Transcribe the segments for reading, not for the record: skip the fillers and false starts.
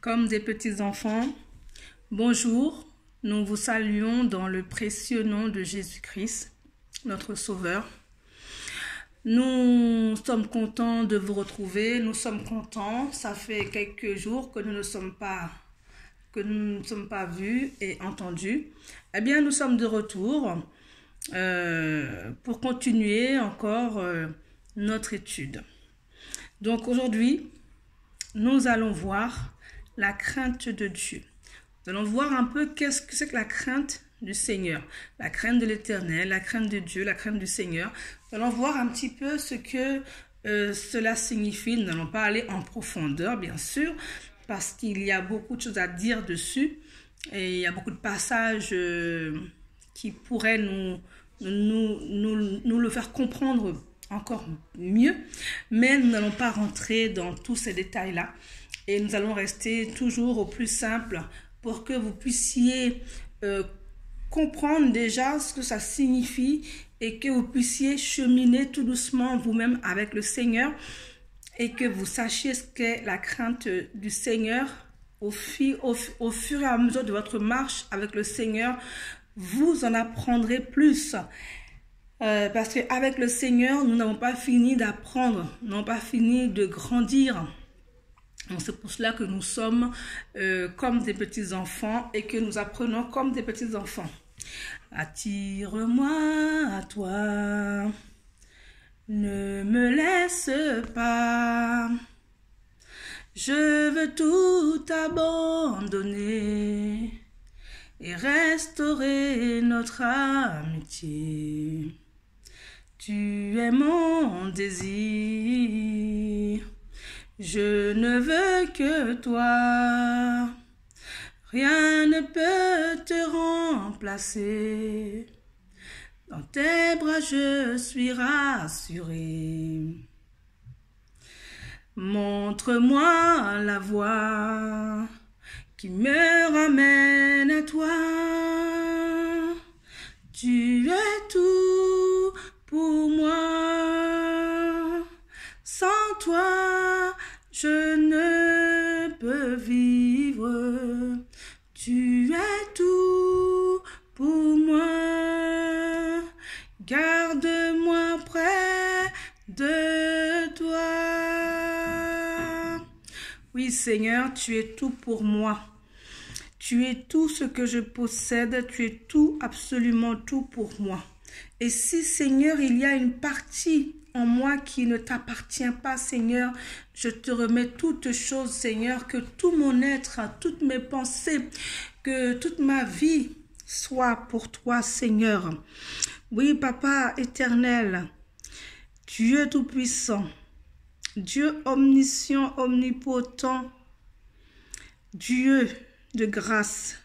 Comme des petits enfants, bonjour, nous vous saluons dans le précieux nom de Jésus-Christ, notre Sauveur. Nous sommes contents de vous retrouver, nous sommes contents, ça fait quelques jours que nous ne sommes pas vus et entendus. Eh bien, nous sommes de retour pour continuer encore notre étude. Donc aujourd'hui, nous allons voir la crainte de Dieu. Nous allons voir un peu qu'est-ce que c'est que la crainte du Seigneur, la crainte de l'Éternel, la crainte de Dieu, la crainte du Seigneur. Nous allons voir un petit peu ce que cela signifie. Nous n'allons pas aller en profondeur, bien sûr, parce qu'il y a beaucoup de choses à dire dessus et il y a beaucoup de passages qui pourraient nous le faire comprendre encore mieux, mais nous n'allons pas rentrer dans tous ces détails-là et nous allons rester toujours au plus simple pour que vous puissiez comprendre déjà ce que ça signifie et que vous puissiez cheminer tout doucement vous-même avec le Seigneur et que vous sachiez ce qu'est la crainte du Seigneur au fur et à mesure de votre marche avec le Seigneur. Vous en apprendrez plus. Parce qu'avec le Seigneur, nous n'avons pas fini d'apprendre, nous n'avons pas fini de grandir. C'est pour cela que nous sommes comme des petits-enfants et que nous apprenons comme des petits-enfants. Attire-moi à toi, ne me laisse pas, je veux tout abandonner et restaurer notre amitié. Tu es mon désir, je ne veux que toi, rien ne peut te remplacer, dans tes bras je suis rassurée. Montre-moi la voie qui me ramène à toi, tu es tout pour moi, sans toi je ne peux vivre, tu es tout pour moi, garde-moi près de toi. Oui Seigneur, tu es tout pour moi. Tu es tout ce que je possède, tu es tout, absolument tout pour moi. Et si, Seigneur, il y a une partie en moi qui ne t'appartient pas, Seigneur, je te remets toutes choses, Seigneur, que tout mon être, toutes mes pensées, que toute ma vie soit pour toi, Seigneur. Oui, Papa éternel, Dieu tout-puissant, Dieu omniscient, omnipotent, Dieu de grâce,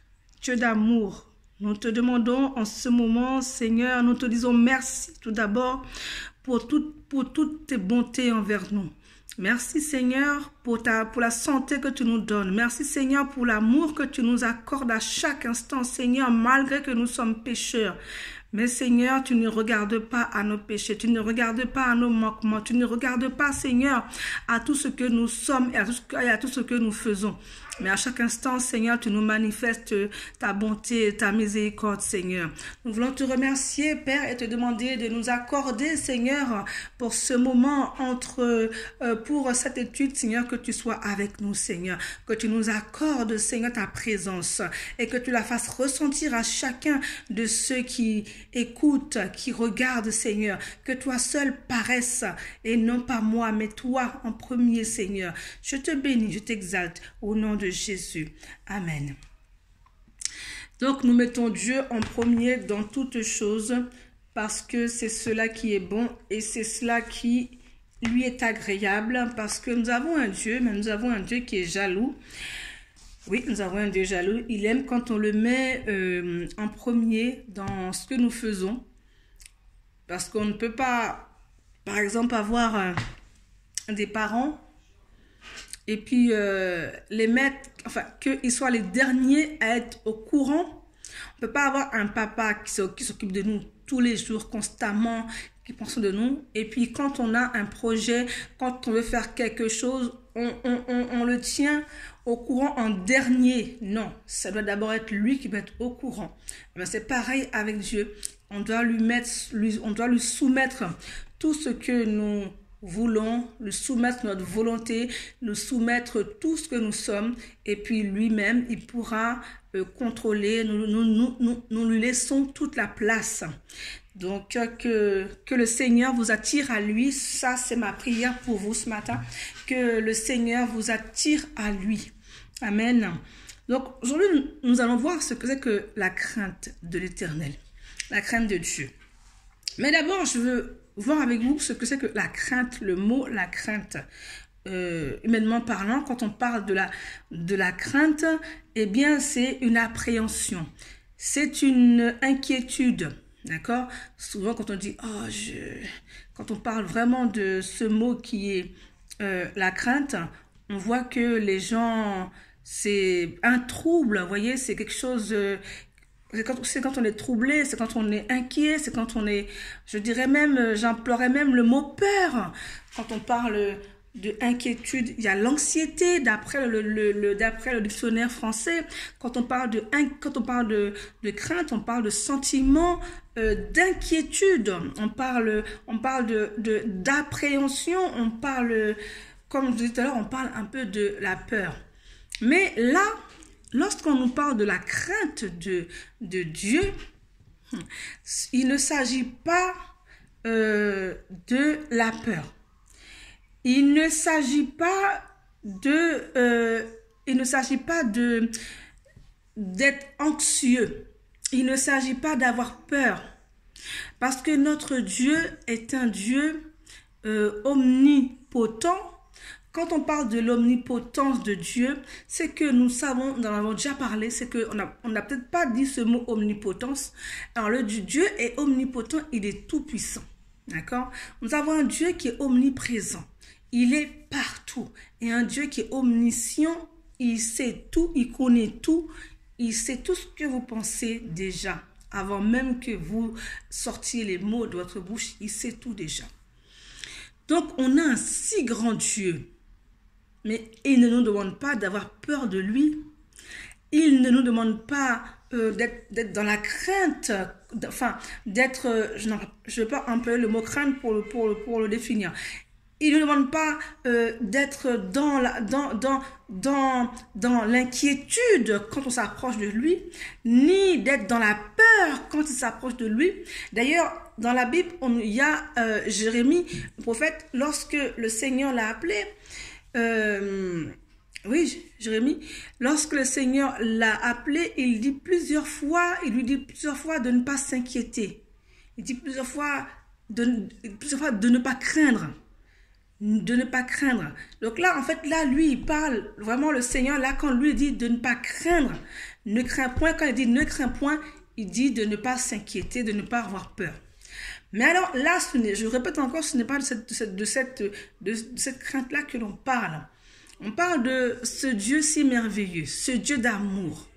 Dieu d'amour. Nous te demandons en ce moment, Seigneur, nous te disons merci tout d'abord pour toutes tes bontés envers nous. Merci Seigneur pour la santé que tu nous donnes. Merci Seigneur pour l'amour que tu nous accordes à chaque instant, Seigneur, malgré que nous sommes pécheurs. Mais Seigneur, tu ne regardes pas à nos péchés, tu ne regardes pas à nos manquements, tu ne regardes pas, Seigneur, à tout ce que nous sommes et à tout ce que nous faisons. Mais à chaque instant, Seigneur, tu nous manifestes ta bonté, ta miséricorde, Seigneur. Nous voulons te remercier, Père, et te demander de nous accorder, Seigneur, pour ce moment pour cette étude, Seigneur, que tu sois avec nous, Seigneur. Que tu nous accordes, Seigneur, ta présence et que tu la fasses ressentir à chacun de ceux qui écoutent, qui regardent, Seigneur. Que toi seul paraisse et non pas moi, mais toi en premier, Seigneur. Je te bénis, je t'exalte au nom de Jésus. Amen. Donc, nous mettons Dieu en premier dans toutes choses parce que c'est cela qui est bon et c'est cela qui lui est agréable parce que nous avons un Dieu, mais nous avons un Dieu qui est jaloux. Oui, nous avons un Dieu jaloux. Il aime quand on le met en premier dans ce que nous faisons parce qu'on ne peut pas, par exemple, avoir des parents et puis les mettre, enfin, qu'ils soient les derniers à être au courant. On ne peut pas avoir un papa qui s'occupe de nous tous les jours, constamment, qui pense de nous. Et puis, quand on a un projet, quand on veut faire quelque chose, on le tient au courant en dernier. Non, ça doit d'abord être lui qui doit être au courant. C'est pareil avec Dieu. On doit on doit lui soumettre tout ce que nous voulons, lui soumettre notre volonté, lui soumettre tout ce que nous sommes, et puis lui-même, il pourra contrôler. Nous lui laissons toute la place. Donc, que le Seigneur vous attire à lui. Ça, c'est ma prière pour vous ce matin. Que le Seigneur vous attire à lui. Amen. Donc, aujourd'hui, nous allons voir ce que c'est que la crainte de l'Éternel. La crainte de Dieu. Mais d'abord, je veux voir avec vous ce que c'est que la crainte. Le mot, la crainte. Humainement parlant, quand on parle de la crainte, eh bien, c'est une appréhension. C'est une inquiétude. D'accord? Souvent, quand on dit, quand on parle vraiment de ce mot qui est la crainte, on voit que les gens, c'est un trouble, vous voyez, c'est quelque chose, c'est quand on est troublé, c'est quand on est inquiet, c'est quand on est, je dirais même, j'emploierais même le mot peur. Quand on parle de inquiétude, il y a l'anxiété d'après le dictionnaire français. Quand on parle de crainte, on parle de sentiment d'inquiétude, on parle d'appréhension, on parle, comme je disais tout à l'heure, on parle un peu de la peur. Mais là, lorsqu'on nous parle de la crainte de Dieu, il ne s'agit pas de la peur. Il ne s'agit pas d'être anxieux. Il ne s'agit pas d'avoir peur. Parce que notre Dieu est un Dieu omnipotent. Quand on parle de l'omnipotence de Dieu, c'est que nous savons, nous en avons déjà parlé, c'est qu'on n'a peut-être pas dit ce mot omnipotence. Alors le Dieu est omnipotent, il est tout puissant. D'accord? Nous avons un Dieu qui est omniprésent. Il est partout. Et un Dieu qui est omniscient, il sait tout, il connaît tout, il sait tout ce que vous pensez déjà. Avant même que vous sortiez les mots de votre bouche, il sait tout déjà. Donc, on a un si grand Dieu. Mais il ne nous demande pas d'avoir peur de lui. Il ne nous demande pas d'être dans la crainte, enfin, d'être, je ne veux pas employer le mot crainte pour le définir. Il ne demande pas d'être dans l'inquiétude quand on s'approche de lui, ni d'être dans la peur quand il s'approche de lui. D'ailleurs, dans la Bible, il y a Jérémie, le prophète, lorsque le Seigneur l'a appelé, Jérémie, lorsque le Seigneur l'a appelé, il lui dit plusieurs fois de ne pas s'inquiéter. Il dit plusieurs fois de ne pas craindre. De ne pas craindre. Donc là, en fait, lui, il parle vraiment le Seigneur, là, quand lui dit de ne pas craindre, ne crains point, quand il dit ne crains point, il dit de ne pas s'inquiéter, de ne pas avoir peur. Mais alors là, je répète encore, ce n'est pas de cette crainte-là que l'on parle. On parle de ce Dieu si merveilleux, ce Dieu d'amour,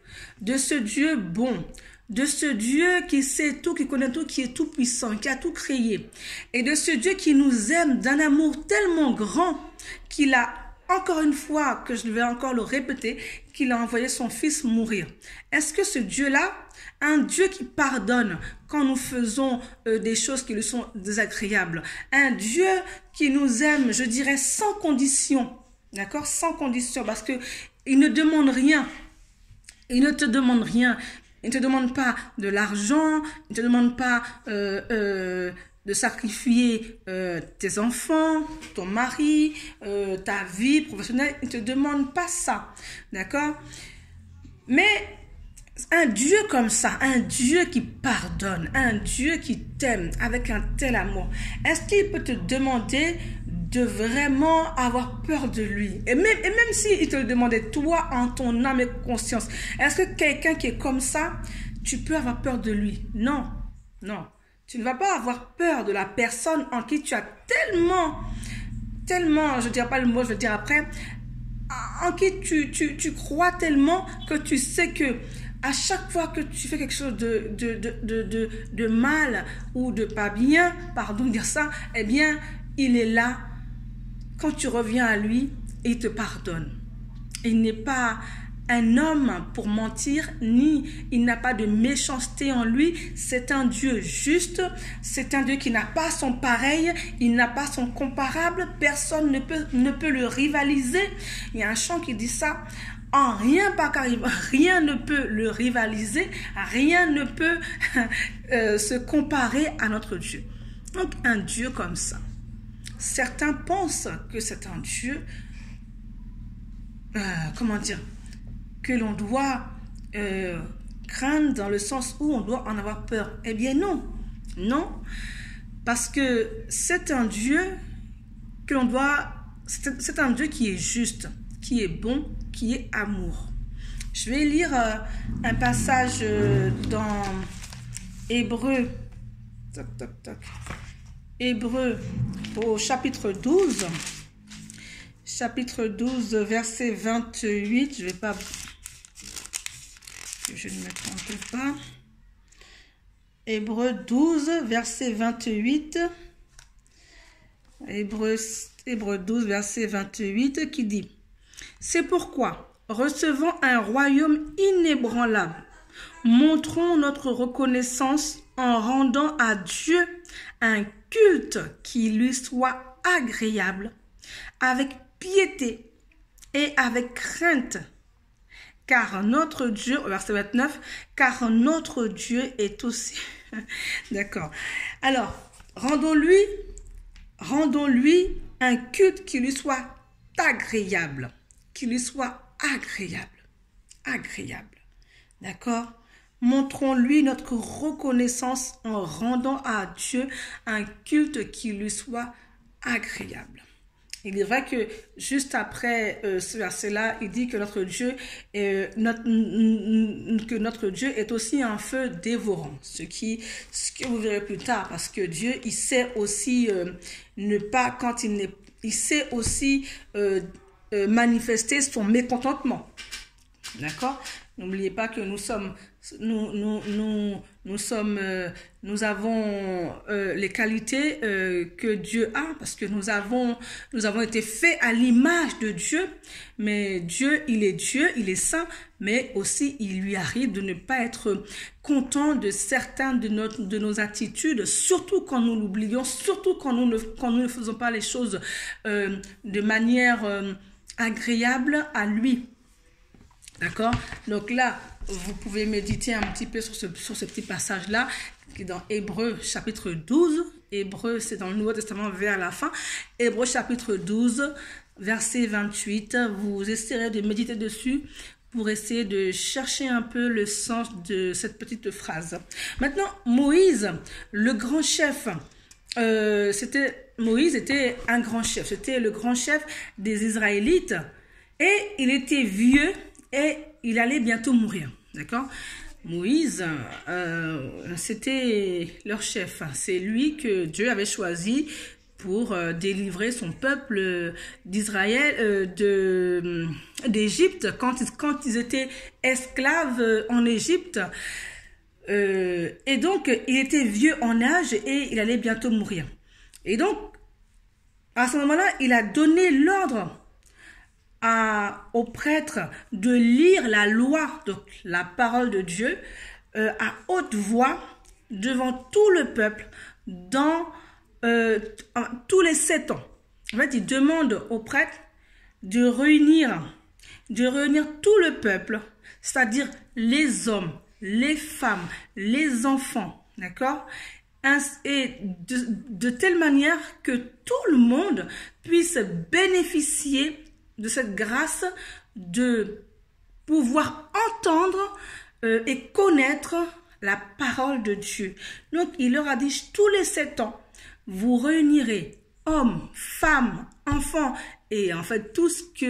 de ce Dieu bon, de ce Dieu qui sait tout, qui connaît tout, qui est tout puissant, qui a tout créé. Et de ce Dieu qui nous aime d'un amour tellement grand qu'il a, encore une fois, que je vais encore le répéter, qu'il a envoyé son fils mourir. Est-ce que ce Dieu-là, un Dieu qui pardonne quand nous faisons des choses qui lui sont désagréables, un Dieu qui nous aime, je dirais, sans condition, d'accord, sans condition, parce que il ne demande rien, il ne te demande rien. Il ne te demande pas de l'argent, il ne te demande pas de sacrifier tes enfants, ton mari, ta vie professionnelle. Il ne te demande pas ça, d'accord? Mais un Dieu comme ça, un Dieu qui pardonne, un Dieu qui t'aime avec un tel amour, est-ce qu'il peut te demander de vraiment avoir peur de lui? Et même s'il te le demandait, toi, en ton âme et conscience, est-ce que quelqu'un qui est comme ça, tu peux avoir peur de lui? Non, non. Tu ne vas pas avoir peur de la personne en qui tu as tellement, je ne dirai pas le mot, je vais le dire après, en qui tu crois tellement que tu sais que à chaque fois que tu fais quelque chose de mal ou de pas bien, pardon de dire ça, eh bien, il est là. Quand tu reviens à lui, il te pardonne. Il n'est pas un homme pour mentir, ni il n'a pas de méchanceté en lui. C'est un Dieu juste, c'est un Dieu qui n'a pas son pareil, il n'a pas son comparable, personne ne peut le rivaliser. Il y a un chant qui dit ça, en rien pas car rien ne peut le rivaliser, rien ne peut se comparer à notre Dieu. Donc un Dieu comme ça. Certains pensent que c'est un Dieu, comment dire, que l'on doit craindre dans le sens où on doit en avoir peur. Eh bien non, non, parce que c'est un Dieu que l'on doit, c'est un Dieu qui est juste, qui est bon, qui est amour. Je vais lire un passage dans Hébreux, Hébreux au chapitre 12, verset 28, je ne vais pas... Je ne me trompe pas. Hébreux 12, verset 28. Hébreux 12, verset 28 qui dit « C'est pourquoi, recevant un royaume inébranlable, montrons notre reconnaissance en rendant à Dieu un culte qui lui soit agréable, avec piété et avec crainte. Car notre Dieu, verset 29, car notre Dieu est aussi... » D'accord. Alors, rendons-lui un culte qui lui soit agréable. Qui lui soit agréable. Agréable. D'accord? Montrons-lui notre reconnaissance en rendant à Dieu un culte qui lui soit agréable. Il est vrai que juste après ce verset-là, il dit que notre Dieu est aussi un feu dévorant. Ce que vous verrez plus tard, parce que Dieu, il sait aussi il sait aussi manifester son mécontentement. D'accord? N'oubliez pas que nous avons les qualités que Dieu a, parce que nous avons été faits à l'image de Dieu, mais Dieu, il est saint, mais aussi il lui arrive de ne pas être content de certaines de nos attitudes, surtout quand nous l'oublions, surtout quand nous ne faisons pas les choses de manière agréable à lui. D'accord? Donc là, vous pouvez méditer un petit peu sur ce petit passage-là, qui est dans Hébreux chapitre 12. Hébreux, c'est dans le Nouveau Testament vers la fin. Hébreux chapitre 12, verset 28. Vous essaierez de méditer dessus pour essayer de chercher un peu le sens de cette petite phrase. Maintenant, Moïse, le grand chef, Moïse était un grand chef. C'était le grand chef des Israélites. Et il était vieux. Et il allait bientôt mourir, d'accord? Moïse, c'était leur chef. C'est lui que Dieu avait choisi pour délivrer son peuple d'Israël, d'Égypte, quand ils étaient esclaves en Égypte. Et donc, il était vieux en âge et il allait bientôt mourir. Et donc, à ce moment-là, il a donné l'ordre aux prêtres de lire la loi, donc la parole de Dieu, à haute voix devant tout le peuple dans tous les 7 ans. En fait, il demande aux prêtres de réunir tout le peuple, c'est-à-dire les hommes, les femmes, les enfants, d'accord? Et de telle manière que tout le monde puisse bénéficier de cette grâce de pouvoir entendre et connaître la parole de Dieu. Donc, il leur a dit, tous les 7 ans, vous réunirez hommes, femmes, enfants, et en fait, tout ce qui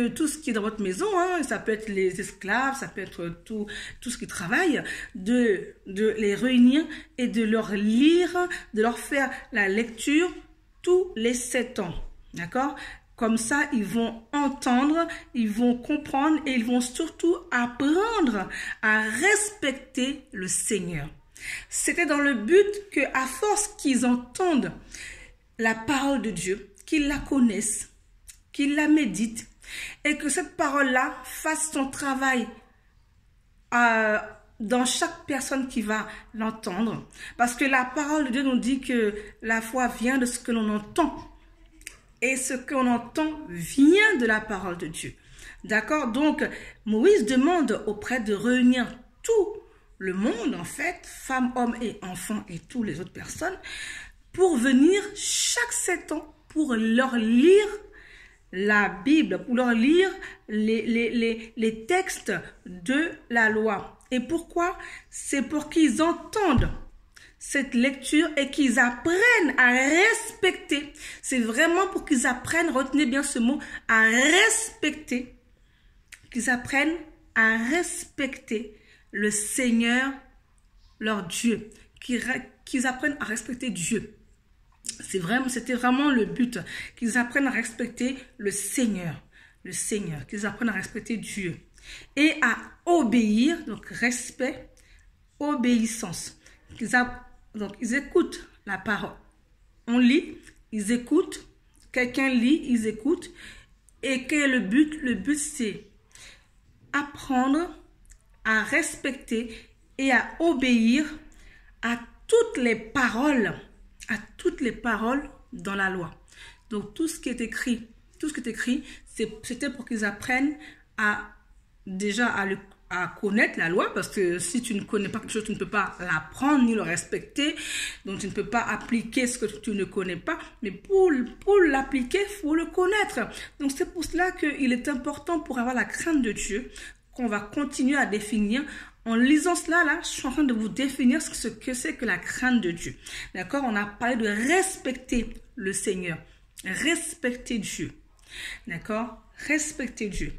est dans votre maison, hein, ça peut être les esclaves, ça peut être tout ce qui travaille, de les réunir et de leur lire, de leur faire la lecture tous les 7 ans. D'accord? Comme ça, ils vont entendre, ils vont comprendre et ils vont surtout apprendre à respecter le Seigneur. C'était dans le but qu'à force qu'ils entendent la parole de Dieu, qu'ils la connaissent, qu'ils la méditent, Et que cette parole-là fasse son travail dans chaque personne qui va l'entendre. Parce que la parole de Dieu nous dit que la foi vient de ce que l'on entend. Et ce qu'on entend vient de la parole de Dieu. D'accord? Donc, Moïse demande auprès de réunir tout le monde, en fait, femmes, hommes et enfants et toutes les autres personnes, pour venir chaque 7 ans pour leur lire la Bible, pour leur lire les textes de la loi. Et pourquoi? C'est pour qu'ils entendent cette lecture et qu'ils apprennent à respecter. C'est vraiment pour qu'ils apprennent, retenez bien ce mot, à respecter. Qu'ils apprennent à respecter le Seigneur, leur Dieu. Qu'ils apprennent à respecter Dieu. C'était vraiment le but. Qu'ils apprennent à respecter le Seigneur. Qu'ils apprennent à respecter Dieu. Et à obéir, donc respect, obéissance. Donc ils écoutent la parole. On lit, ils écoutent. Quelqu'un lit, ils écoutent. Et quel est le but? Le but, c'est apprendre à respecter et à obéir à toutes les paroles dans la loi. Donc tout ce qui est écrit, c'était pour qu'ils apprennent à connaître la loi, parce que si tu ne connais pas quelque chose, tu ne peux pas l'apprendre ni le respecter, donc tu ne peux pas appliquer ce que tu ne connais pas, mais pour l'appliquer, il faut le connaître. Donc c'est pour cela qu'il est important, pour avoir la crainte de Dieu, qu'on va continuer à définir. En lisant cela, là, je suis en train de vous définir ce que c'est que la crainte de Dieu. D'accord? On a parlé de respecter le Seigneur, respecter Dieu. D'accord? Respecter Dieu.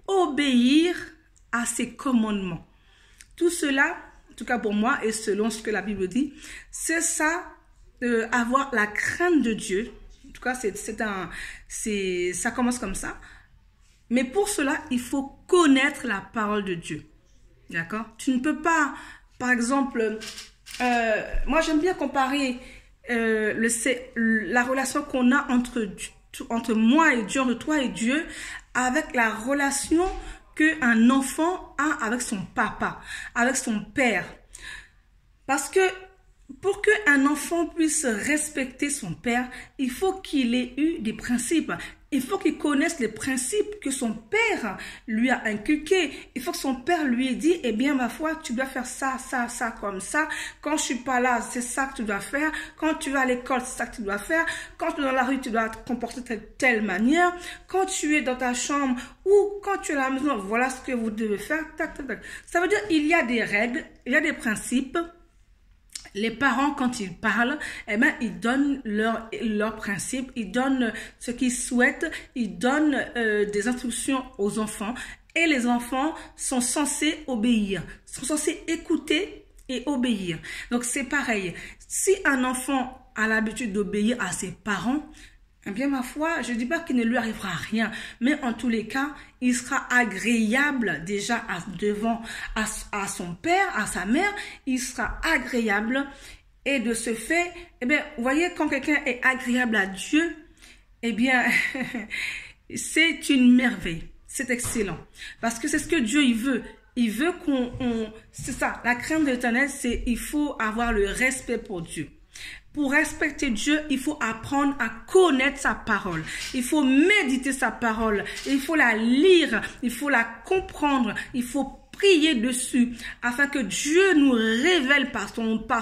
Obéir à ses commandements. Tout cela, en tout cas pour moi, et selon ce que la Bible dit, c'est ça, avoir la crainte de Dieu. En tout cas, ça commence comme ça. Mais pour cela, il faut connaître la parole de Dieu. D'accord? Tu ne peux pas, par exemple, moi j'aime bien comparer la relation qu'on a entre moi et Dieu, entre toi et Dieu, avec la relation qu'un enfant a avec son papa, avec son père. Parce que pour qu'un enfant puisse respecter son père, il faut qu'il ait eu des principes. Il faut qu'il connaisse les principes que son père lui a inculqués. Il faut que son père lui ait dit, eh bien, ma foi, tu dois faire ça, ça, ça, comme ça. Quand je suis pas là, c'est ça que tu dois faire. Quand tu vas à l'école, c'est ça que tu dois faire. Quand tu es dans la rue, tu dois te comporter de telle manière. Quand tu es dans ta chambre ou quand tu es à la maison, voilà ce que vous devez faire. Tac, tac, tac. Ça veut dire qu'il y a des règles, il y a des principes. Les parents, quand ils parlent, eh ben, ils donnent leurs principes, ils donnent ce qu'ils souhaitent, ils donnent des instructions aux enfants. Et les enfants sont censés obéir, sont censés écouter et obéir. Donc c'est pareil. Si un enfant a l'habitude d'obéir à ses parents, eh bien, ma foi, je ne dis pas qu'il ne lui arrivera rien, mais en tous les cas, il sera agréable déjà devant son père, à sa mère, il sera agréable. Et de ce fait, eh bien, vous voyez, quand quelqu'un est agréable à Dieu, eh bien, c'est une merveille, c'est excellent. Parce que c'est ce que Dieu, il veut. Il veut c'est ça, la crainte de l'Éternel, il faut avoir le respect pour Dieu. Pour respecter Dieu, il faut apprendre à connaître sa parole. Il faut méditer sa parole. Il faut la lire. Il faut la comprendre. Il faut prier dessus afin que Dieu nous révèle par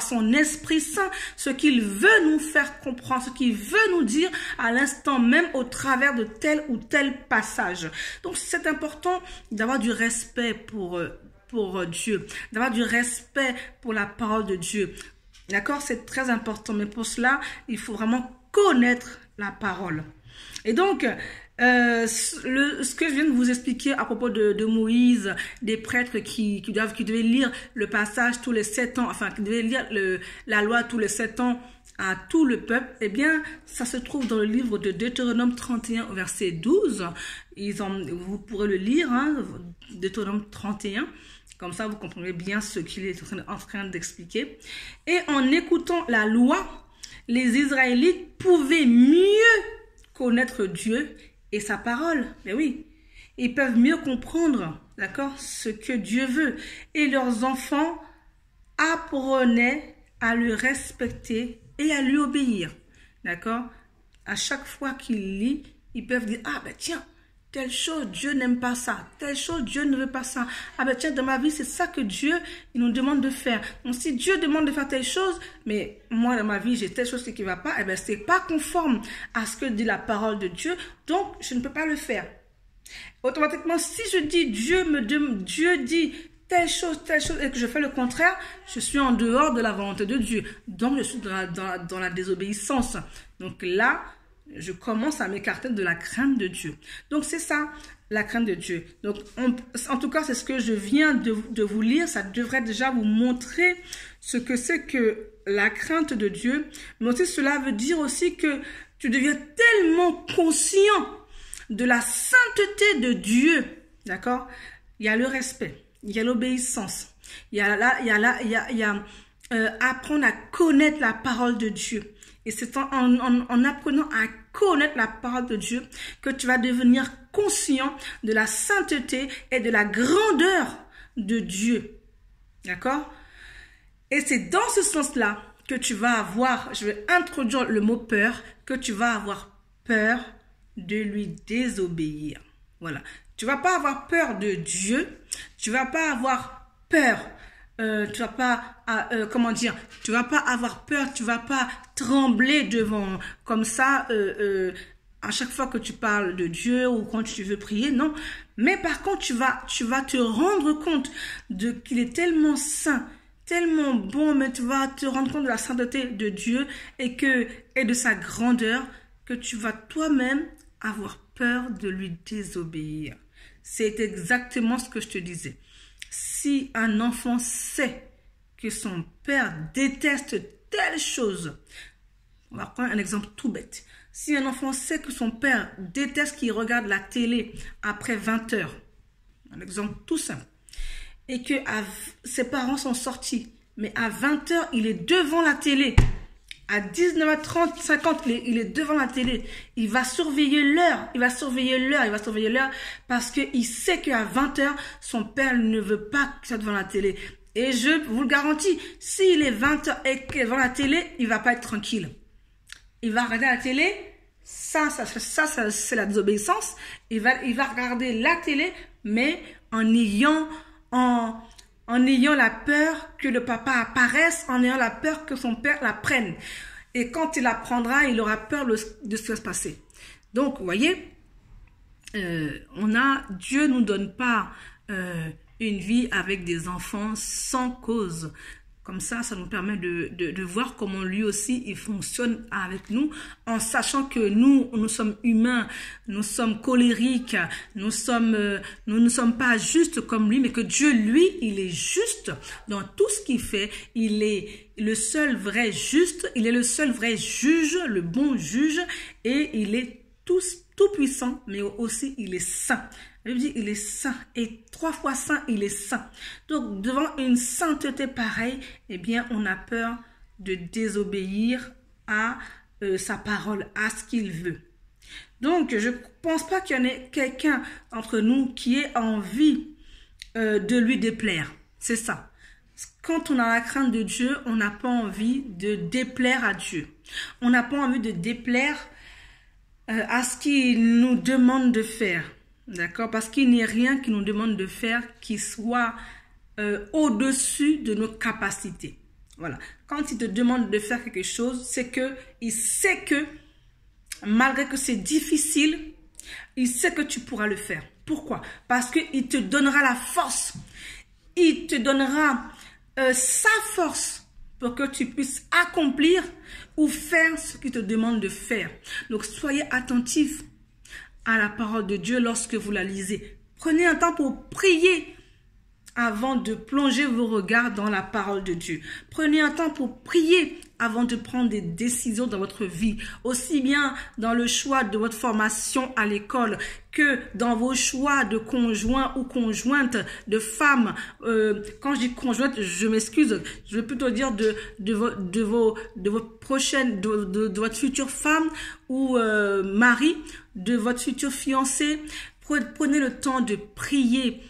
son Esprit Saint ce qu'il veut nous faire comprendre, ce qu'il veut nous dire à l'instant même au travers de tel ou tel passage. Donc c'est important d'avoir du respect pour Dieu, d'avoir du respect pour la parole de Dieu. D'accord, c'est très important, mais pour cela, il faut vraiment connaître la parole. Et donc, ce que je viens de vous expliquer à propos de Moïse, des prêtres qui devaient lire le passage tous les 7 ans, enfin, qui devaient lire la loi tous les 7 ans à tout le peuple, eh bien, ça se trouve dans le livre de Deutéronome 31, verset 12. Vous pourrez le lire, hein, Deutéronome 31. Comme ça, vous comprenez bien ce qu'il est en train d'expliquer. Et en écoutant la loi, les Israélites pouvaient mieux connaître Dieu et sa parole. Mais oui, Ils peuvent mieux comprendre, d'accord, ce que Dieu veut. Et leurs enfants apprenaient à le respecter et à lui obéir, d'accord. À chaque fois qu'ils lisent, ils peuvent dire, ah ben tiens, telle chose, Dieu n'aime pas ça. Telle chose, Dieu ne veut pas ça. Ah ben tiens, dans ma vie, c'est ça que Dieu il nous demande de faire. Donc si Dieu demande de faire telle chose, mais moi dans ma vie, j'ai telle chose qui ne va pas, eh ben c'est pas conforme à ce que dit la parole de Dieu, donc je ne peux pas le faire. Automatiquement, si je dis Dieu dit telle chose, et que je fais le contraire, je suis en dehors de la volonté de Dieu. Donc, je suis dans la désobéissance. Donc là, je commence à m'écarter de la crainte de Dieu. Donc, c'est ça, la crainte de Dieu. Donc, en tout cas, c'est ce que je viens de vous lire. Ça devrait déjà vous montrer ce que c'est que la crainte de Dieu. Mais aussi, cela veut dire aussi que tu deviens tellement conscient de la sainteté de Dieu. D'accord? Il y a le respect. Il y a l'obéissance. Il y a apprendre à connaître la parole de Dieu. Et c'est en apprenant à connaître la parole de Dieu que tu vas devenir conscient de la sainteté et de la grandeur de Dieu. D'accord? Et c'est dans ce sens-là que tu vas avoir, je vais introduire le mot peur, que tu vas avoir peur de lui désobéir. Voilà. Tu vas pas avoir peur de Dieu. Tu vas pas avoir peur. Tu vas pas, tu vas pas avoir peur. Tu vas pas trembler devant, comme ça, à chaque fois que tu parles de Dieu ou quand tu veux prier. Non. Mais par contre, tu vas te rendre compte qu'il est tellement saint, tellement bon, mais tu vas te rendre compte de la sainteté de Dieu et de sa grandeur que tu vas toi-même avoir peur de lui désobéir. C'est exactement ce que je te disais. Si un enfant sait que son père déteste telle chose, on va prendre un exemple tout bête. Si un enfant sait que son père déteste qu'il regarde la télé après 20 heures, un exemple tout simple, et que ses parents sont sortis, mais à 20 heures, il est devant la télé. À 19h30, 50, il est devant la télé. Il va surveiller l'heure. Il va surveiller l'heure parce qu'il sait qu'à 20h, son père ne veut pas qu'il soit devant la télé. Et je vous le garantis, s'il est 20h et qu'il est devant la télé, il va pas être tranquille. Il va regarder la télé. Ça c'est la désobéissance. Il va regarder la télé, mais en ayant la peur que le papa apparaisse, en ayant la peur que son père la prenne. Et quand il la prendra, il aura peur de ce qui va se passer. Donc, vous voyez, Dieu ne nous donne pas une vie avec des enfants sans cause. Comme ça nous permet de voir comment lui aussi, il fonctionne avec nous, en sachant que nous sommes humains, nous sommes colériques, nous ne sommes pas justes comme lui, mais que Dieu, lui, il est juste dans tout ce qu'il fait. Il est le seul vrai juste, il est le seul vrai juge, le bon juge, et il est tout puissant, mais aussi il est saint. Il dit, il est saint. Et 3 fois saint, il est saint. Donc, devant une sainteté pareille, eh bien, on a peur de désobéir à sa parole, à ce qu'il veut. Donc, je ne pense pas qu'il y en ait quelqu'un entre nous qui ait envie de lui déplaire. C'est ça. Quand on a la crainte de Dieu, on n'a pas envie de déplaire à Dieu. On n'a pas envie de déplaire à ce qu'il nous demande de faire. D'accord? Parce qu'il n'y a rien qui nous demande de faire qui soit au-dessus de nos capacités. Voilà. Quand il te demande de faire quelque chose, c'est que il sait que, malgré que c'est difficile, il sait que tu pourras le faire. Pourquoi? Parce qu'il te donnera la force. Il te donnera sa force pour que tu puisses accomplir ou faire ce qu'il te demande de faire. Donc, soyez attentifs à la parole de Dieu lorsque vous la lisez. Prenez un temps pour prier avant de plonger vos regards dans la parole de Dieu. Prenez un temps pour prier avant de prendre des décisions dans votre vie, aussi bien dans le choix de votre formation à l'école que dans vos choix de conjoint ou conjointe, de femme. Quand je dis conjointe, je m'excuse, je veux plutôt dire de votre prochaine, de votre future femme ou mari, de votre futur fiancé, Prenez le temps de prier.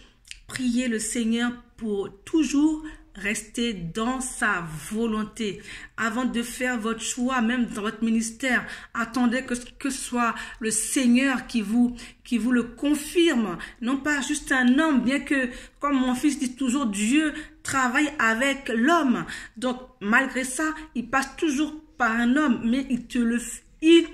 Priez le Seigneur pour toujours rester dans sa volonté. Avant de faire votre choix, même dans votre ministère, attendez que ce soit le Seigneur qui vous le confirme. Non pas juste un homme, bien que, comme mon fils dit toujours, Dieu travaille avec l'homme. Donc, malgré ça, il passe toujours par un homme, mais il te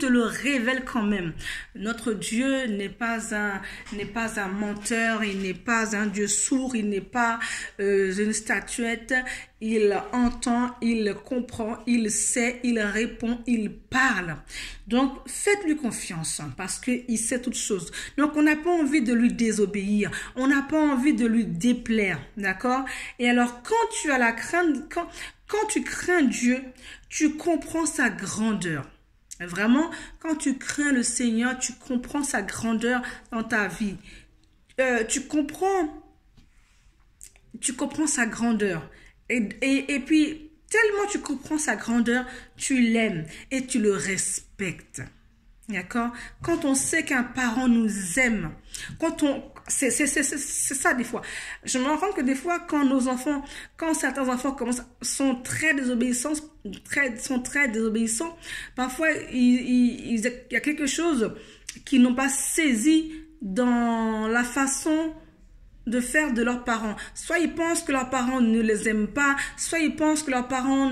le révèle quand même. Notre Dieu n'est pas un menteur, il n'est pas un Dieu sourd, il n'est pas une statuette. Il entend, il comprend, il sait, il répond, il parle. Donc, faites-lui confiance parce qu'il sait toutes choses. Donc, on n'a pas envie de lui désobéir. On n'a pas envie de lui déplaire. D'accord? Et alors, quand tu as la crainte, quand tu crains Dieu, tu comprends sa grandeur. Vraiment, quand tu crains le Seigneur, tu comprends sa grandeur dans ta vie. Tu comprends sa grandeur. Et puis, tellement tu comprends sa grandeur, tu l'aimes et tu le respectes. D'accord? Quand on sait qu'un parent nous aime, c'est ça des fois. Je me rends compte que des fois, quand certains enfants sont très désobéissants, parfois il y a quelque chose qu'ils n'ont pas saisi dans la façon de faire de leurs parents. Soit ils pensent que leurs parents ne les aiment pas, soit ils pensent que leurs parents,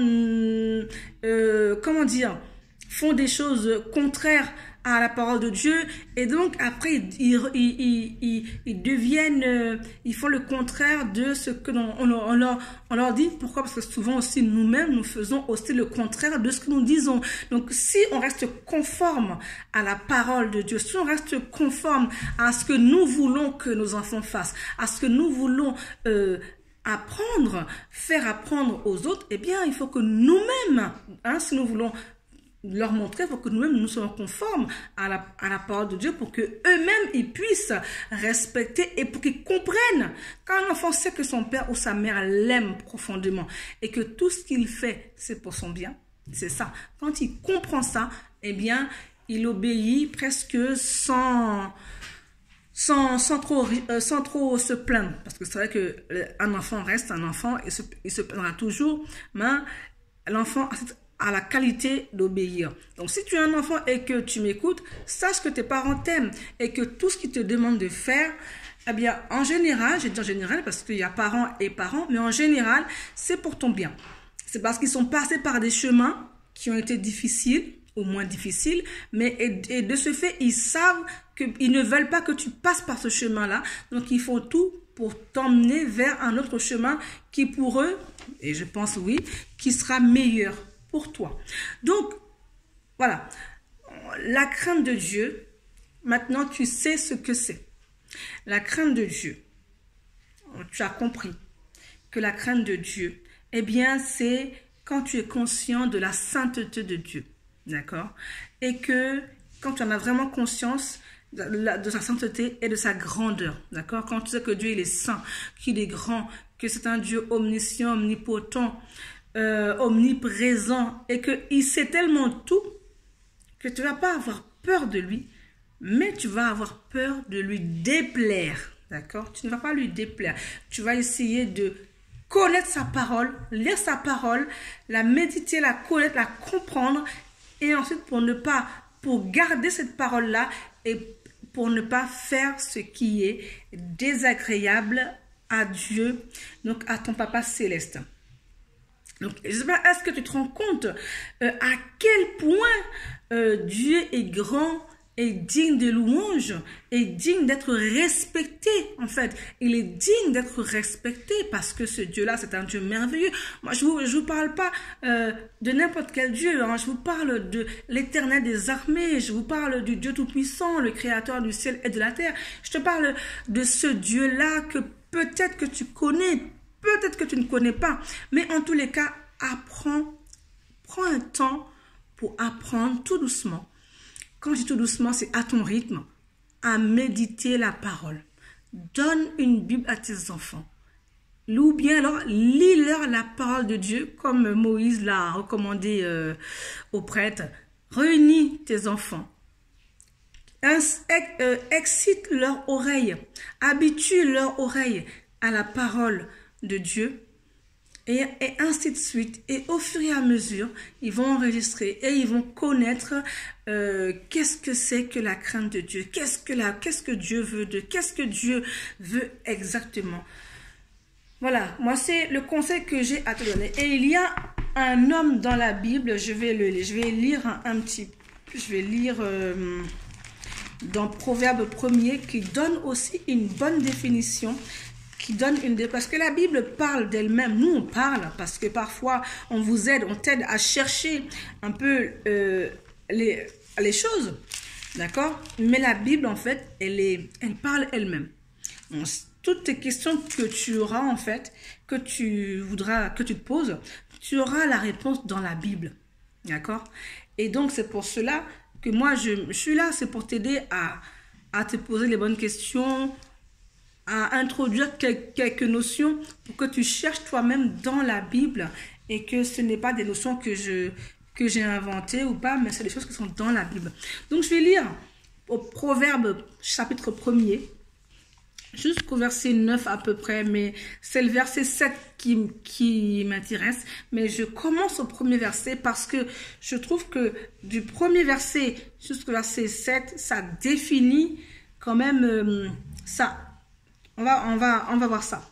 font des choses contraires à la parole de Dieu, et donc après ils deviennent, ils font le contraire de ce que on leur dit. Pourquoi? Parce que souvent aussi nous-mêmes nous faisons aussi le contraire de ce que nous disons. Donc si on reste conforme à la parole de Dieu, si on reste conforme à ce que nous voulons que nos enfants fassent, à ce que nous voulons faire apprendre aux autres, eh bien il faut que nous-mêmes, si nous voulons leur montrer, pour que nous-mêmes nous soyons conformes à la parole de Dieu, pour que eux-mêmes ils puissent respecter et pour qu'ils comprennent. Quand un enfant sait que son père ou sa mère l'aime profondément et que tout ce qu'il fait c'est pour son bien, c'est ça. Quand il comprend ça, eh bien il obéit presque sans trop se plaindre, parce que c'est vrai que un enfant reste un enfant et il se plaindra toujours, mais l'enfant à la qualité d'obéir. Donc, si tu es un enfant et que tu m'écoutes, sache que tes parents t'aiment et que tout ce qu'ils te demandent de faire, eh bien, en général, j'ai dit en général parce qu'il y a parents et parents, mais en général, c'est pour ton bien. C'est parce qu'ils sont passés par des chemins qui ont été difficiles, ou moins difficiles, mais et de ce fait, ils savent qu'ils ne veulent pas que tu passes par ce chemin-là, donc ils font tout pour t'emmener vers un autre chemin qui pour eux, et je pense oui, qui sera meilleur pour toi. Donc, voilà, la crainte de Dieu, maintenant tu sais ce que c'est. La crainte de Dieu, tu as compris que la crainte de Dieu, eh bien, c'est quand tu es conscient de la sainteté de Dieu, d'accord? Et que quand tu en as vraiment conscience de sa sainteté et de sa grandeur, d'accord? Quand tu sais que Dieu, il est saint, qu'il est grand, que c'est un Dieu omniscient, omnipotent, omniprésent, et qu'il sait tellement tout que tu ne vas pas avoir peur de lui, mais tu vas avoir peur de lui déplaire, d'accord? Tu ne vas pas lui déplaire, tu vas essayer de connaître sa parole, lire sa parole, la méditer, la connaître, la comprendre, et ensuite pour garder cette parole-là et pour ne pas faire ce qui est désagréable à Dieu, donc à ton Papa céleste. Donc, je sais pas, est-ce que tu te rends compte à quel point Dieu est grand, est digne de louange, est digne d'être respecté, en fait. Il est digne d'être respecté parce que ce Dieu-là, c'est un Dieu merveilleux. Moi, je vous parle pas de n'importe quel Dieu, hein. Je vous parle de l'Éternel des armées, je vous parle du Dieu Tout-Puissant, le Créateur du ciel et de la terre. Je te parle de ce Dieu-là que peut-être que tu connais, peut-être que tu ne connais pas, mais en tous les cas, prends un temps pour apprendre tout doucement. Quand je dis tout doucement, c'est à ton rythme, à méditer la parole. Donne une Bible à tes enfants. Ou bien alors, lis-leur la parole de Dieu, comme Moïse l'a recommandé aux prêtres. Réunis tes enfants. excite leur oreille, habitue leur oreille à la parole de Dieu. Et ainsi de suite. Et au fur et à mesure, ils vont enregistrer et ils vont connaître qu'est-ce que c'est que la crainte de Dieu, qu'est-ce que Dieu veut d'eux, qu'est-ce que Dieu veut exactement. Voilà, moi c'est le conseil que j'ai à te donner. Et il y a un homme dans la Bible, je vais lire dans Proverbe 1er qui donne aussi une bonne définition. Parce que la Bible parle d'elle-même. Nous, on parle parce que parfois, on t'aide à chercher un peu les choses. D'accord? Mais la Bible, en fait, elle parle elle-même. Donc, toutes les questions que tu auras, en fait, que tu te poses, tu auras la réponse dans la Bible. D'accord? Et donc, c'est pour cela que moi, je suis là. C'est pour t'aider à te poser les bonnes questions, à introduire quelques notions pour que tu cherches toi-même dans la Bible et que ce n'est pas des notions que j'ai inventées ou pas, mais c'est des choses qui sont dans la Bible. Donc, je vais lire au Proverbe chapitre 1er jusqu'au verset 9 à peu près, mais c'est le verset 7 qui m'intéresse. Mais je commence au premier verset parce que je trouve que du premier verset jusqu'au verset 7, ça définit quand même ça. On va voir ça.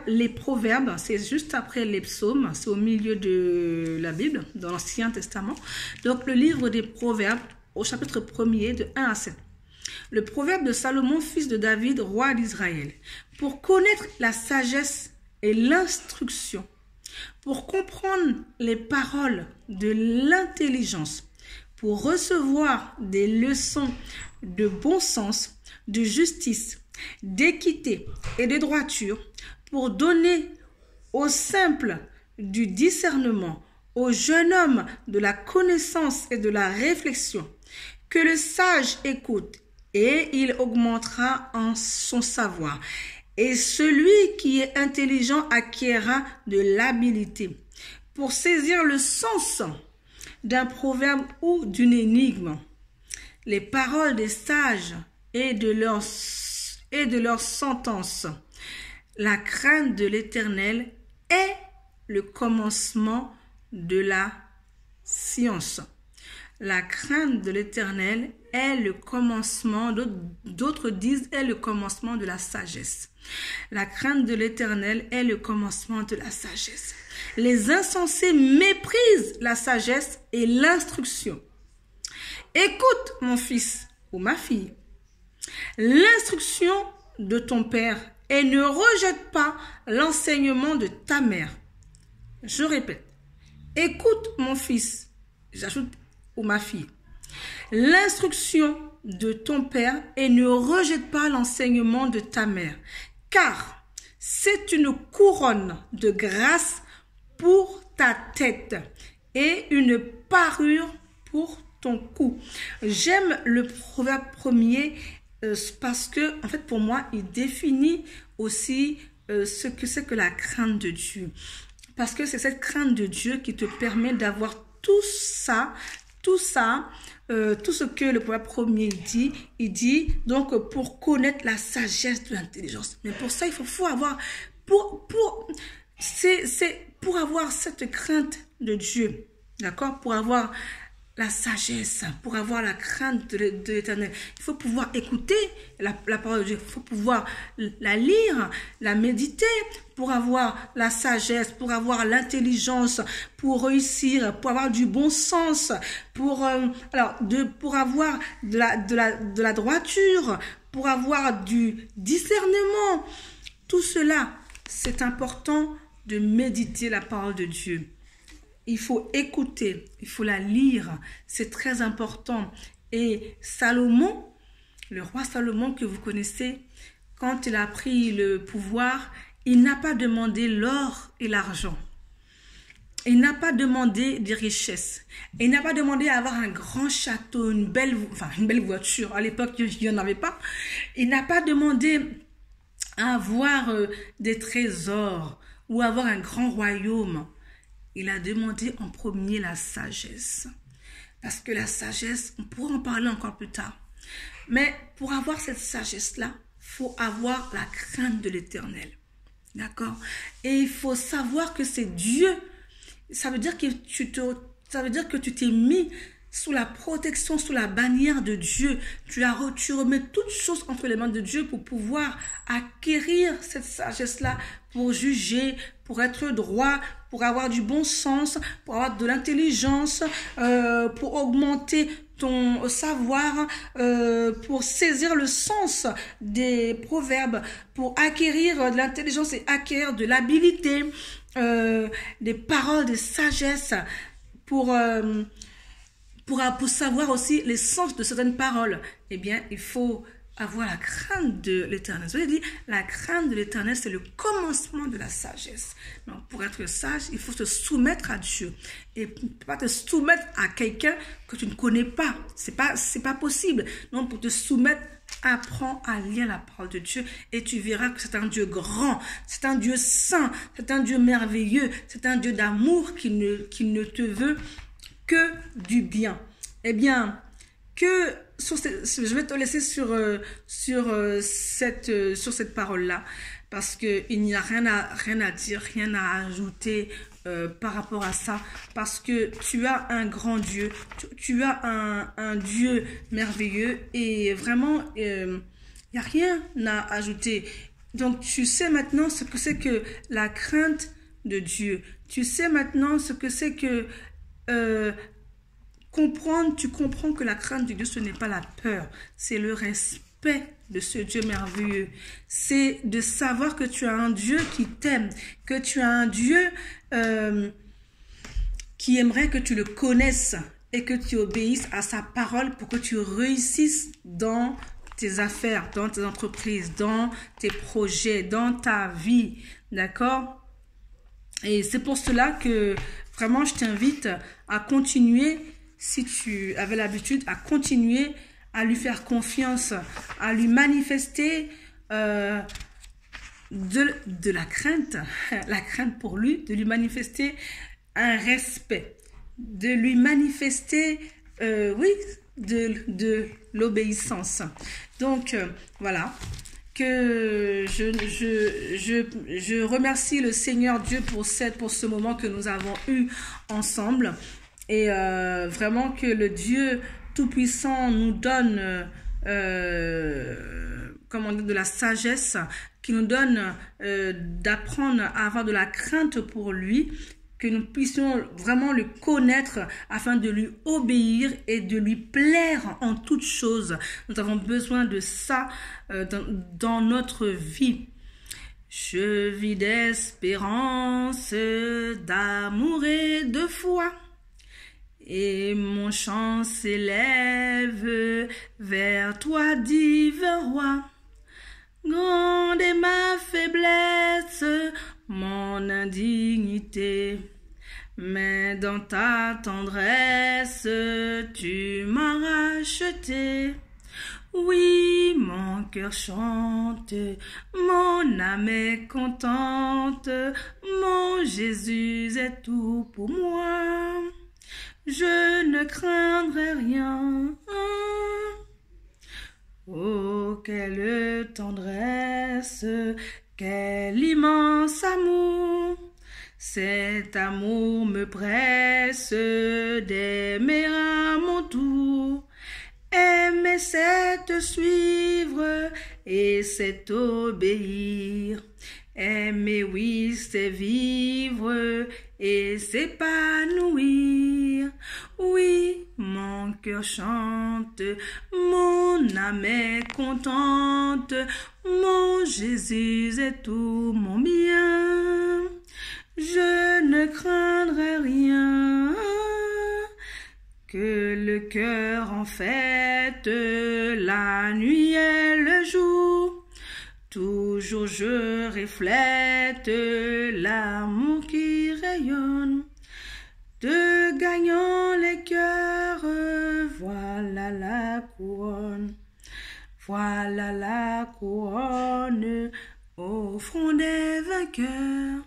Les proverbes, c'est juste après les psaumes, c'est au milieu de la Bible, dans l'Ancien Testament. Donc, le livre des proverbes, au chapitre 1er, de 1 à 7. Le proverbe de Salomon, fils de David, roi d'Israël. Pour connaître la sagesse et l'instruction, pour comprendre les paroles de l'intelligence, pour recevoir des leçons de bon sens, de justice, d'équité et de droiture, pour donner aux simples du discernement, au jeune homme de la connaissance et de la réflexion. Que le sage écoute et il augmentera en son savoir. Et celui qui est intelligent acquérera de l'habileté. Pour saisir le sens d'un proverbe ou d'une énigme, les paroles des sages et de leurs sentences. La crainte de l'Éternel est le commencement de la science. La crainte de l'Éternel est le commencement, d'autres disent est le commencement de la sagesse. La crainte de l'Éternel est le commencement de la sagesse. Les insensés méprisent la sagesse et l'instruction. Écoute, mon fils ou ma fille, l'instruction de ton père et ne rejette pas l'enseignement de ta mère. Je répète, écoute mon fils, j'ajoute, ou ma fille, l'instruction de ton père et ne rejette pas l'enseignement de ta mère, car c'est une couronne de grâce pour ta tête et une parure pour ton cou. J'aime le proverbe 1er parce que, en fait, pour moi, il définit aussi ce que c'est que la crainte de Dieu. Parce que c'est cette crainte de Dieu qui te permet d'avoir tout ce que le proverbe 1er dit. Il dit, donc, pour connaître la sagesse de l'intelligence. Mais pour ça, il faut avoir, pour avoir cette crainte de Dieu, d'accord, pour avoir la sagesse, pour avoir la crainte de l'Éternel, il faut pouvoir écouter la parole de Dieu, il faut pouvoir la lire, la méditer, pour avoir la sagesse, pour avoir l'intelligence, pour réussir, pour avoir du bon sens, pour avoir de la droiture, pour avoir du discernement. Tout cela, c'est important de méditer la parole de Dieu. Il faut écouter, il faut la lire, c'est très important. Et Salomon, le roi Salomon que vous connaissez, quand il a pris le pouvoir, il n'a pas demandé l'or et l'argent. Il n'a pas demandé des richesses. Il n'a pas demandé à avoir un grand château, une belle voiture. À l'époque, il n'y en avait pas. Il n'a pas demandé à avoir des trésors ou avoir un grand royaume. Il a demandé en premier la sagesse. Parce que la sagesse, on pourra en parler encore plus tard. Mais pour avoir cette sagesse-là, il faut avoir la crainte de l'Éternel. D'accord? Et il faut savoir que c'est Dieu. Ça veut dire que tu t'es mis sous la protection, sous la bannière de Dieu. Tu remets toutes choses entre les mains de Dieu pour pouvoir acquérir cette sagesse-là, pour juger, pour être droit, pour avoir du bon sens, pour avoir de l'intelligence, pour augmenter ton savoir, pour saisir le sens des proverbes, pour acquérir de l'intelligence et acquérir de l'habilité, des paroles de sagesse, pour savoir aussi les sens de certaines paroles. Eh bien, il faut avoir la crainte de l'Éternel. Je vous ai dit, la crainte de l'Éternel, c'est le commencement de la sagesse. Donc, pour être sage, il faut se soumettre à Dieu. Et pas te soumettre à quelqu'un que tu ne connais pas. C'est pas possible. Donc, pour te soumettre, apprends à lire la parole de Dieu et tu verras que c'est un Dieu grand, c'est un Dieu saint, c'est un Dieu merveilleux, c'est un Dieu d'amour qui ne te veut que du bien. Eh bien, je vais te laisser sur cette parole-là, parce qu'il n'y a rien à dire, rien à ajouter par rapport à ça, parce que tu as un grand Dieu, tu as un Dieu merveilleux, et vraiment, il n'y a rien à ajouter. Donc, tu sais maintenant ce que c'est que la crainte de Dieu. Tu sais maintenant ce que c'est que tu comprends que la crainte de Dieu, ce n'est pas la peur, c'est le respect de ce Dieu merveilleux. C'est de savoir que tu as un Dieu qui t'aime, que tu as un Dieu qui aimerait que tu le connaisses et que tu obéisses à sa parole pour que tu réussisses dans tes affaires, dans tes entreprises, dans tes projets, dans ta vie. D'accord? Et c'est pour cela que vraiment je t'invite à continuer, si tu avais l'habitude, à continuer à lui faire confiance, à lui manifester de la crainte pour lui, de lui manifester un respect, de lui manifester, de l'obéissance. Donc, voilà. Que je remercie le Seigneur Dieu pour ce moment que nous avons eu ensemble, et vraiment que le Dieu Tout-Puissant nous donne de la sagesse, qui nous donne d'apprendre à avoir de la crainte pour lui, que nous puissions vraiment le connaître afin de lui obéir et de lui plaire en toutes choses. Nous avons besoin de ça dans notre vie. Je vis d'espérance, d'amour et de foi, et mon chant s'élève vers toi, divin roi. Grande est ma faiblesse, mon indignité, mais dans ta tendresse, tu m'as racheté. Oui, mon cœur chante, mon âme est contente, mon Jésus est tout pour moi. Je ne craindrai rien. Oh, quelle tendresse, quel immense amour. Cet amour me presse d'aimer à mon tour. Aimer, c'est te suivre et c'est obéir. Aimer, oui, c'est vivre et s'épanouir. Oui, mon cœur chante, mon âme est contente, mon Jésus est tout mon bien. Je ne craindrai rien, que le cœur en fête, la nuit et le jour. Toujours je reflète l'amour qui rayonne, de gagnant les cœurs, voilà la couronne. Voilà la couronne au front des vainqueurs.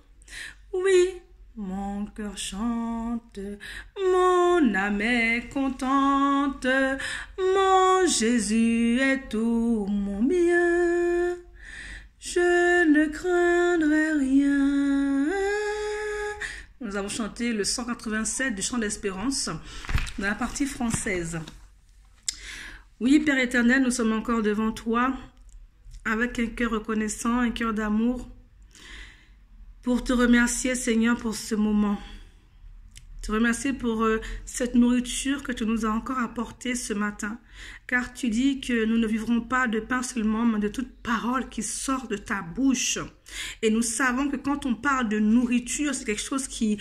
Oui, mon cœur chante, mon mon âme est contente, mon Jésus est tout mon bien, je ne craindrai rien. Nous avons chanté le 187 du Chant d'Espérance dans la partie française. Oui, Père éternel, nous sommes encore devant toi avec un cœur reconnaissant, un cœur d'amour, pour te remercier, Seigneur, pour ce moment. Te remercier pour cette nourriture que tu nous as encore apportée ce matin. Car tu dis que nous ne vivrons pas de pain seulement, mais de toute parole qui sort de ta bouche. Et nous savons que quand on parle de nourriture, c'est quelque chose qui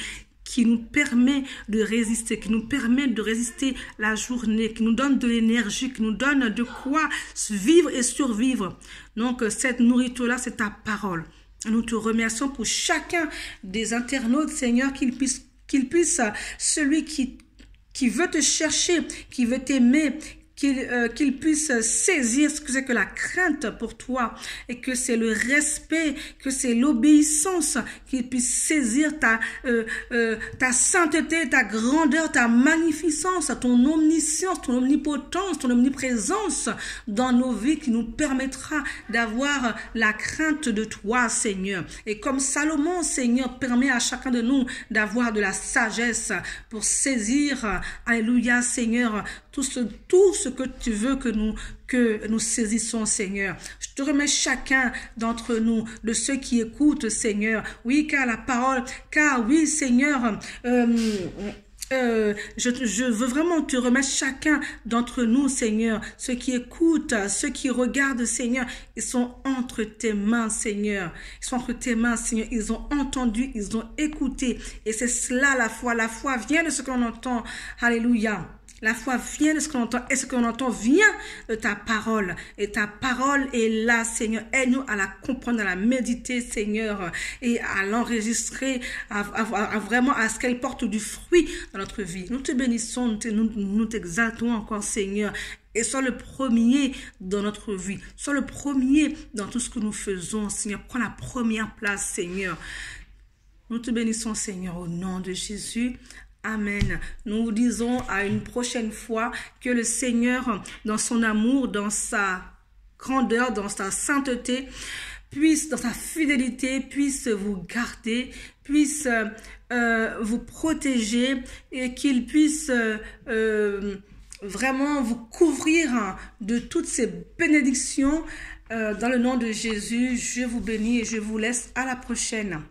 nous permet de résister, qui nous permet de résister la journée, qui nous donne de l'énergie, qui nous donne de quoi vivre et survivre. Donc cette nourriture-là, c'est ta parole. Nous te remercions pour chacun des internautes, Seigneur, qu'il puisse, celui qui veut te chercher, qui veut t'aimer, qu'il puisse saisir ce que c'est que la crainte pour toi et que c'est le respect, que c'est l'obéissance, qu'il puisse saisir ta sainteté, ta grandeur, ta magnificence, ton omniscience, ton omnipotence, ton omniprésence dans nos vies qui nous permettra d'avoir la crainte de toi, Seigneur. Et comme Salomon, Seigneur, permet à chacun de nous d'avoir de la sagesse pour saisir, alléluia, Seigneur, tout ce que tu veux que nous saisissons, Seigneur. Je te remets chacun d'entre nous, de ceux qui écoutent, Seigneur. Oui, car oui, Seigneur, je veux vraiment te remettre chacun d'entre nous, Seigneur. Ceux qui écoutent, ceux qui regardent, Seigneur, ils sont entre tes mains, Seigneur. Ils sont entre tes mains, Seigneur. Ils ont entendu, ils ont écouté. Et c'est cela la foi. La foi vient de ce qu'on entend. Alléluia. La foi vient de ce qu'on entend et ce qu'on entend vient de ta parole. Et ta parole est là, Seigneur. Aide-nous à la comprendre, à la méditer, Seigneur, et à l'enregistrer, vraiment à ce qu'elle porte du fruit dans notre vie. Nous te bénissons, nous t'exaltons encore, Seigneur. Et sois le premier dans notre vie. Sois le premier dans tout ce que nous faisons, Seigneur. Prends la première place, Seigneur. Nous te bénissons, Seigneur, au nom de Jésus. Amen. Nous vous disons à une prochaine fois que le Seigneur, dans son amour, dans sa grandeur, dans sa sainteté, puisse, dans sa fidélité, puisse vous garder, puisse vous protéger et qu'il puisse vraiment vous couvrir de toutes ces bénédictions. Dans le nom de Jésus, je vous bénis et je vous laisse à la prochaine.